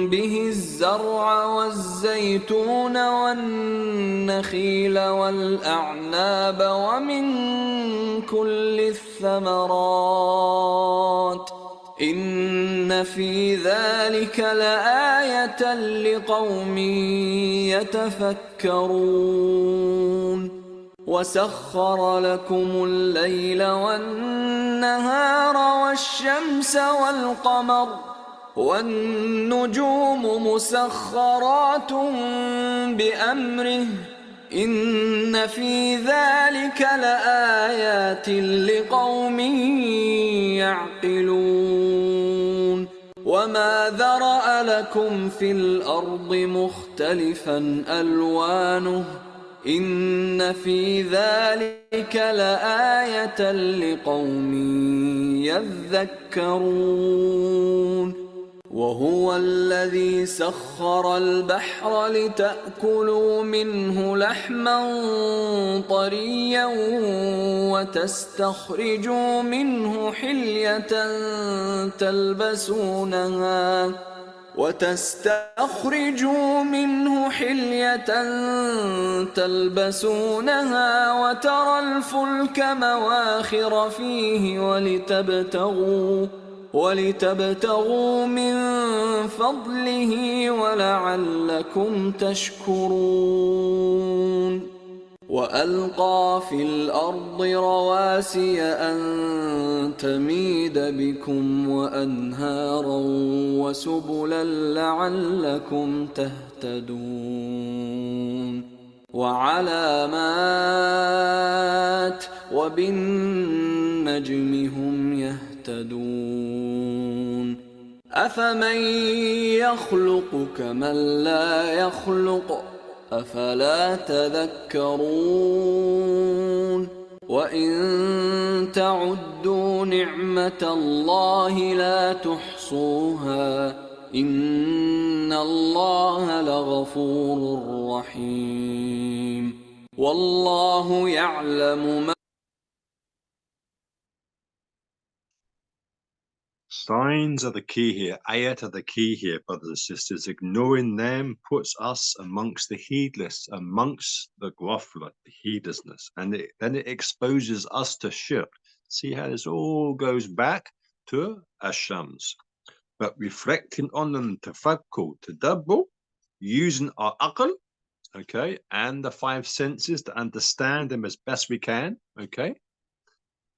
B: به الزرع والزيتون والنخيل والأعناب ومن كل الثمرات إن في ذلك لآية لقوم يتفكرون وسخر لكم الليل والنهار والشمس والقمر والنجوم مسخرات بأمره إن في ذلك لآيات لقوم يعقلون وما ذرأ لكم في الأرض مختلفا ألوانه إن في ذلك لآية لقوم يذكرون وهو الذي سخر البحر لتأكلوا منه لحما طريا وتستخرجوا منه حلية تلبسونها وترى الفلك مواخر فيه ولتبتغوا من فضله ولعلكم تشكرون وألقى في الأرض رواسي أن تميد بكم وأنهارا وسبلا لعلكم تهتدون وعلامات وبالنجم هم يهتدون أفمن يخلق كمن لا يخلق أفلا تذكرون وإن تعدوا نعمة الله لا تحصوها إن الله لغفور رحيم والله يعلم ما
A: Signs are the key here. Ayat are the key here, brothers and sisters. Ignoring them puts us amongst the heedless, amongst the ghafla, the heedlessness. And then it exposes us to shirk. See how this all goes back to Ashams. but reflecting on them, tafakkur, tadabbur, using our aql, okay, and the five senses to understand them as best we can, okay,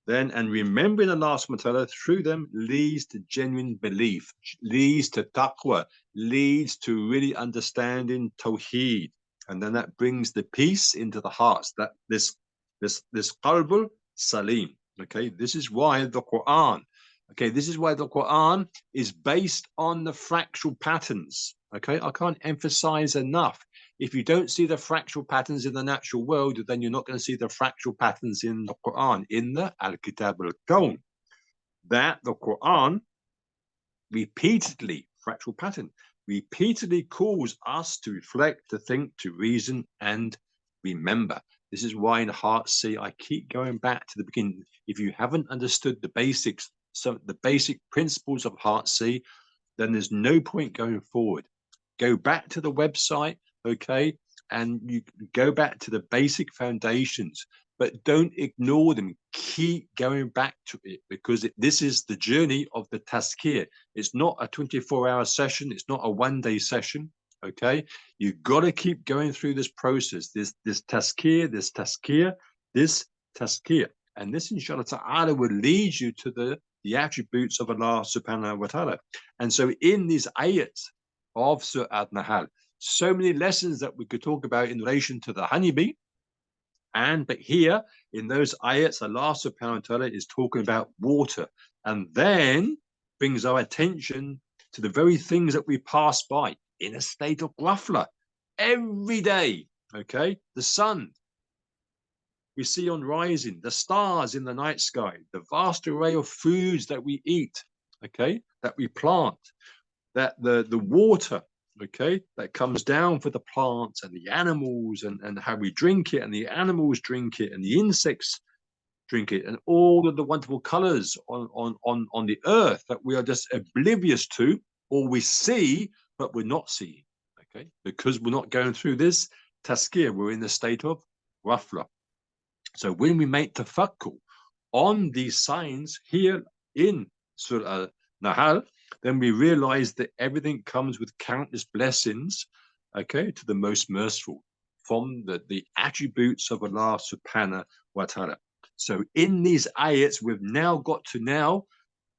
A: then, and remembering Allah subhanahu wa ta'ala through them leads to genuine belief, leads to taqwa, leads to really understanding tawheed, and then that brings the peace into the hearts, that this qalbul salim. Okay, this is why the Quran, okay, this is why the Quran is based on the fractal patterns. Okay, I can't emphasize enough. If you don't see the fractal patterns in the natural world, then you're not going to see the fractal patterns in the Quran, in the Al-Kitab al-Kawn. That the Quran repeatedly, fractal pattern, repeatedly calls us to reflect, to think, to reason, and remember. This is why in Heartsea, I keep going back to the beginning. If you haven't understood the basics, so the basic principles of Heartsea, then there's no point going forward. Go back to the website, okay, and you go back to the basic foundations, but don't ignore them. Keep going back to it, because this is the journey of the tazkiyah. It's not a 24-hour session. It's not a one-day session, okay? You've got to keep going through this process, this tazkiyah, this tazkiyah, this tazkiyah. And this, inshallah ta'ala, will lead you to the attributes of Allah subhanahu wa ta'ala. And so in these ayats of Surah An-Nahl, so many lessons that we could talk about in relation to the honeybee. But here in those ayats, Allah subhanahu wa ta'ala is talking about water, and then brings our attention to the very things that we pass by in a state of ghafla every day. Okay, the sun we see on rising, the stars in the night sky, the vast array of foods that we eat, okay, that we plant, that the water, okay, that comes down for the plants and the animals, and how we drink it, and the animals drink it, and the insects drink it, and all of the wonderful colors on the earth that we are just oblivious to, or we see but we're not seeing, okay, because we're not going through this tazkiyah. We're in the state of ghafla. So when we make tafakkur on these signs here in Surah Nahl, then we realize that everything comes with countless blessings, okay, to the most merciful, from the attributes of Allah subhanahu wa ta'ala. So in these ayats, we've now got to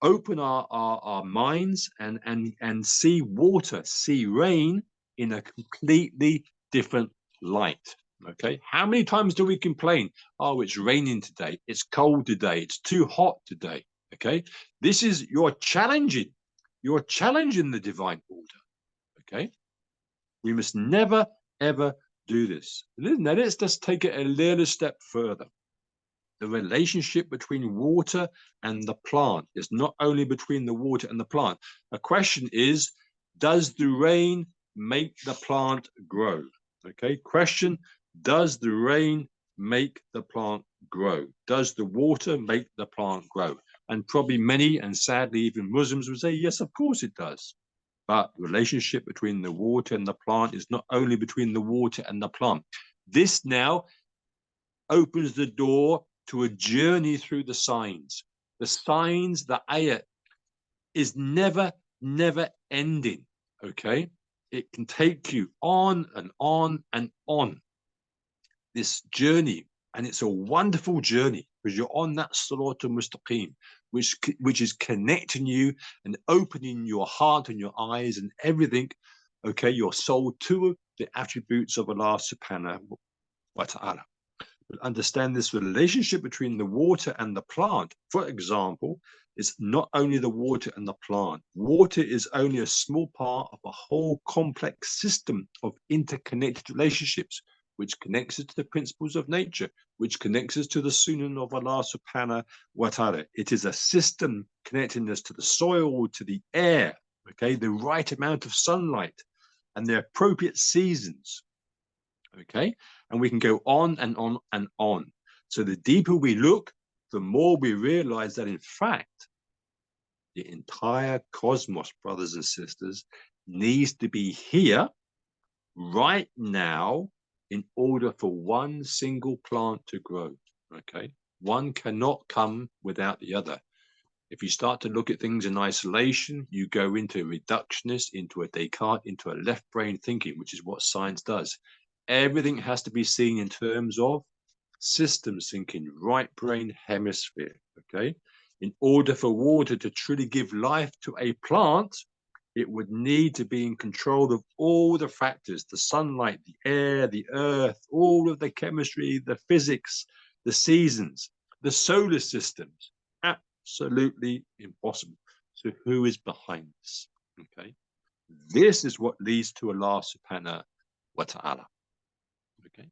A: open our minds and see water, see rain in a completely different light. Okay, how many times do we complain? Oh, it's raining today, it's cold today, it's too hot today. Okay, this is you're challenging the divine order. Okay, we must never ever do this. Now let's just take it a little step further. The relationship between water and the plant is not only between the water and the plant. The question is, does the rain make the plant grow? Okay, question, does the rain make the plant grow? Does the water make the plant grow? And probably many, and sadly even Muslims, would say, yes, of course it does. But the relationship between the water and the plant is not only between the water and the plant. This now opens the door to a journey through the signs. The signs, the ayat, is never ending, okay? It can take you on and on and on. This journey, and it's a wonderful journey, because you're on that Siratul Mustaqim, which is connecting you and opening your heart and your eyes and everything, okay, your soul, to the attributes of Allah subhanahu wa ta'ala. Understand this relationship between the water and the plant. For example, it's not only the water and the plant. Water is only a small part of a whole complex system of interconnected relationships, which connects us to the principles of nature, which connects us to the sunnah of Allah subhanahu wa ta'ala. It is a system connecting us to the soil, to the air, okay, the right amount of sunlight and the appropriate seasons. Okay, and we can go on and on and on. So the deeper we look, the more we realize that in fact, the entire cosmos, brothers and sisters, needs to be here right now in order for one single plant to grow. Okay, one cannot come without the other. If you start to look at things in isolation, you go into a reductionist, into a Descartes, into a left brain thinking, which is what science does. Everything has to be seen in terms of systems thinking, right brain hemisphere, okay? In order for water to truly give life to a plant, it would need to be in control of all the factors, the sunlight, the air, the earth, all of the chemistry, the physics, the seasons, the solar systems. Absolutely impossible. So who is behind this? Okay. This is what leads to Allah subhanahu wa ta'ala. Okay.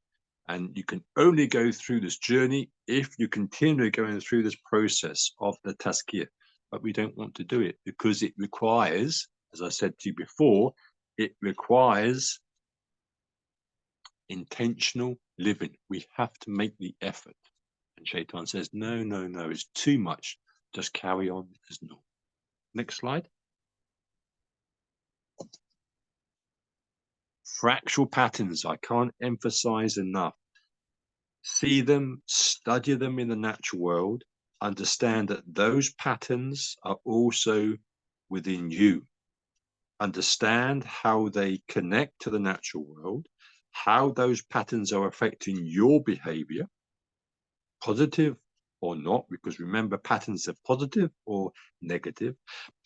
A: And you can only go through this journey if you continue going through this process of the tazkiyah. But we don't want to do it because it requires, as I said to you before, it requires intentional living. We have to make the effort. And Shaitan says, no, no, no, it's too much. Just carry on as normal. Next slide. Fractal patterns, I can't emphasize enough. See them, study them in the natural world, understand that those patterns are also within you. Understand how they connect to the natural world, how those patterns are affecting your behavior, positive or not, because remember, patterns are positive or negative,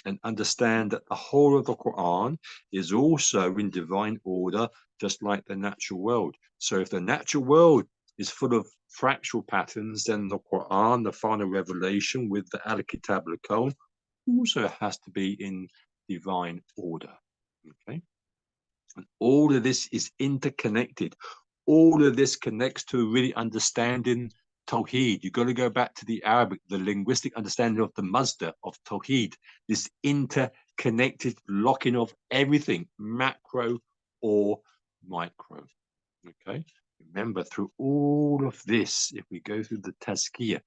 A: and understand that the whole of the Quran is also in divine order, just like the natural world. So if the natural world is full of fractal patterns, then the Quran, the final revelation with the Al-Kitab al-Kawn, also has to be in divine order. Okay, and all of this is interconnected. All of this connects to really understanding Tawheed. You've got to go back to the Arabic, the linguistic understanding of the Mazda of Tawheed, this interconnected locking of everything, macro or micro. Okay, remember, through all of this, if we go through the Tazkiyah,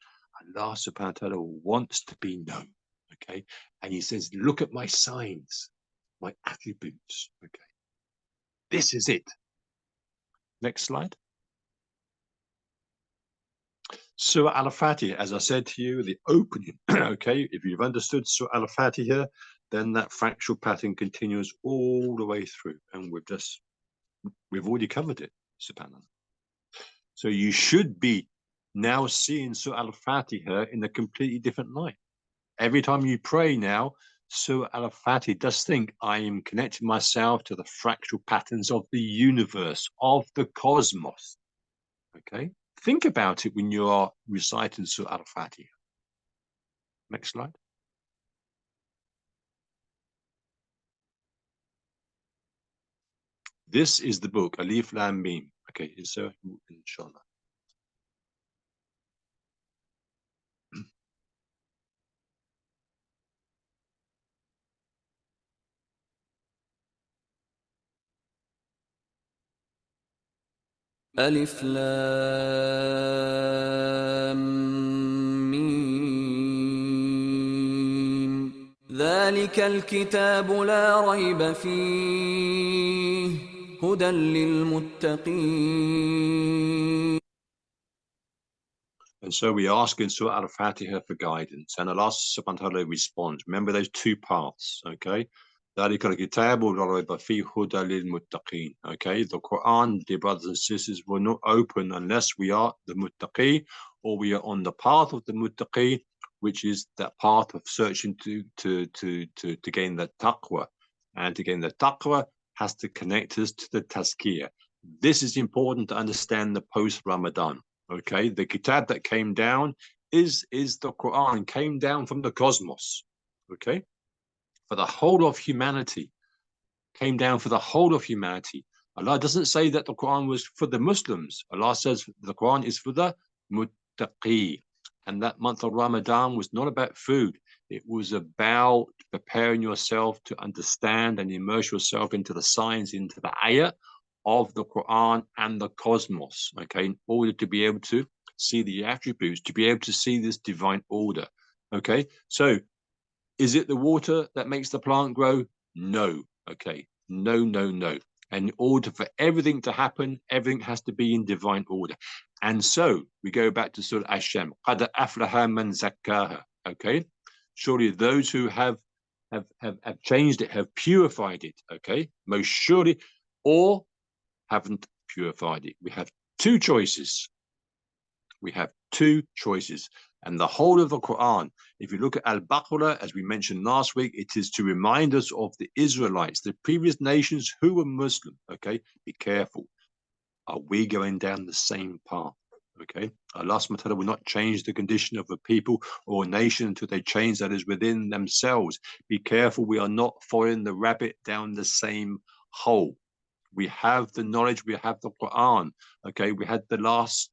A: Allah subhanahu wa ta'ala wants to be known. Okay, and he says, look at my signs, my attributes. Okay, this is it. Next slide. Surah Al-Fatiha, as I said to you, the opening. Okay, if you've understood Surah Al-Fatiha, then that fractal pattern continues all the way through, and we've already covered it, subhanAllah. So you should be now seeing Surah Al-Fatiha in a completely different light. Every time you pray now, Surah Al-Fatiha, just think, I am connecting myself to the fractal patterns of the universe, of the cosmos. Okay, think about it when you are reciting Surah Al-Fatiha. Next slide. This is the book, Alif Lam Mim. Okay, so inshallah.
B: ألف لام ميم ذلك الكتاب لا ريب فيه هدى للمتقين.
A: And so we ask in Surah Al-Fatiha for guidance, and Allah subhanahu wa ta'ala responds. Remember those two paths, okay? Okay, the Quran, dear brothers and sisters, will not open unless we are the muttaqi, or we are on the path of the muttaqi, which is that path of searching to gain the taqwa. And to gain the taqwa has to connect us to the tazkiyah. This is important to understand the post-Ramadan. Okay, the kitab that came down is the Quran, came down from the cosmos. Okay, for the whole of humanity, came down for the whole of humanity. Allah doesn't say that the Quran was for the Muslims. Allah says the Quran is for the muttaqi. And that month of Ramadan was not about food. It was about preparing yourself to understand and immerse yourself into the science, into the ayah of the Quran and the cosmos, okay, in order to be able to see the attributes, to be able to see this divine order. Okay, so is it the water that makes the plant grow? No. Okay, no, no, no. And in order for everything to happen, everything has to be in divine order. And so we go back to Surah Ash-Shams. قَدْ أَفْلَحَ مَنْ زَكَّاهَا. Okay, Surely those who have changed it, have purified it, okay? Most surely, or haven't purified it. We have two choices. We have two choices. And the whole of the Quran, if you look at Al-Baqarah, as we mentioned last week, it is to remind us of the Israelites, the previous nations who were Muslim, okay? Be careful. Are we going down the same path? Okay, Allah subhanahu wa ta'ala will not change the condition of a people or a nation until they change that is within themselves. Be careful, we are not following the rabbit down the same hole. We have the knowledge, we have the Quran. Okay, we had the last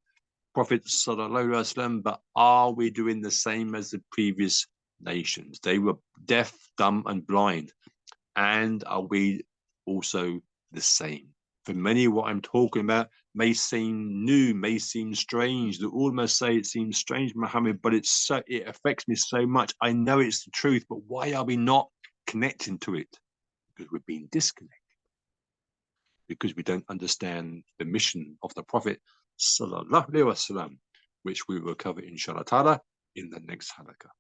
A: Prophet sallallahu alaihi wasallam, but are we doing the same as the previous nations? They were deaf, dumb, and blind. And are we also the same? For many, what I'm talking about may seem new, may seem strange. They almost say it seems strange, Muhammad, but it affects me so much. I know it's the truth, but why are we not connecting to it? Because we've been disconnected. Because we don't understand the mission of the Prophet sallallahu alaihi wasallam, which we will cover inshallah ta'ala in the next halaqah.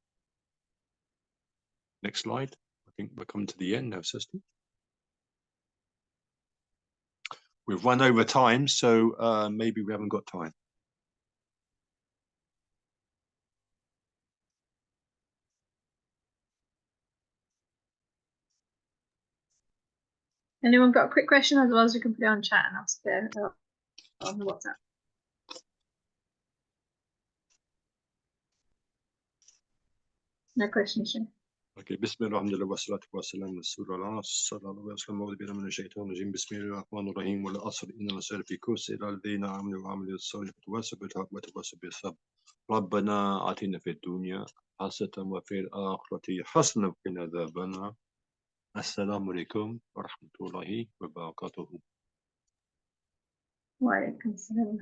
A: Next slide. I think we're coming to the end now, sister. We've run over time, so maybe we haven't got time.
C: Anyone got a quick question? Otherwise, we can put it on chat and ask it on the WhatsApp. No questions, Shane.
A: Okay, Bismillah, alhamdulillah, wa salatu wa salam, Rasulullah, sallallahu alaihi wasallam, wa billahi minash shaitanir rajim, bismillahir rahmanir rahim, wal asr, innal insana fi khusr, illa alladhina amanu wa amilus salihati wa tawasaw bil haqqi wa tawasaw bis sabr. Rabbana atina fid dunya hasanatan wa fil akhirati hasanatan wa qina adhaban nar. Assalamu alaikum wa rahmatullahi wa barakatuh.
C: Wa alaikum salam.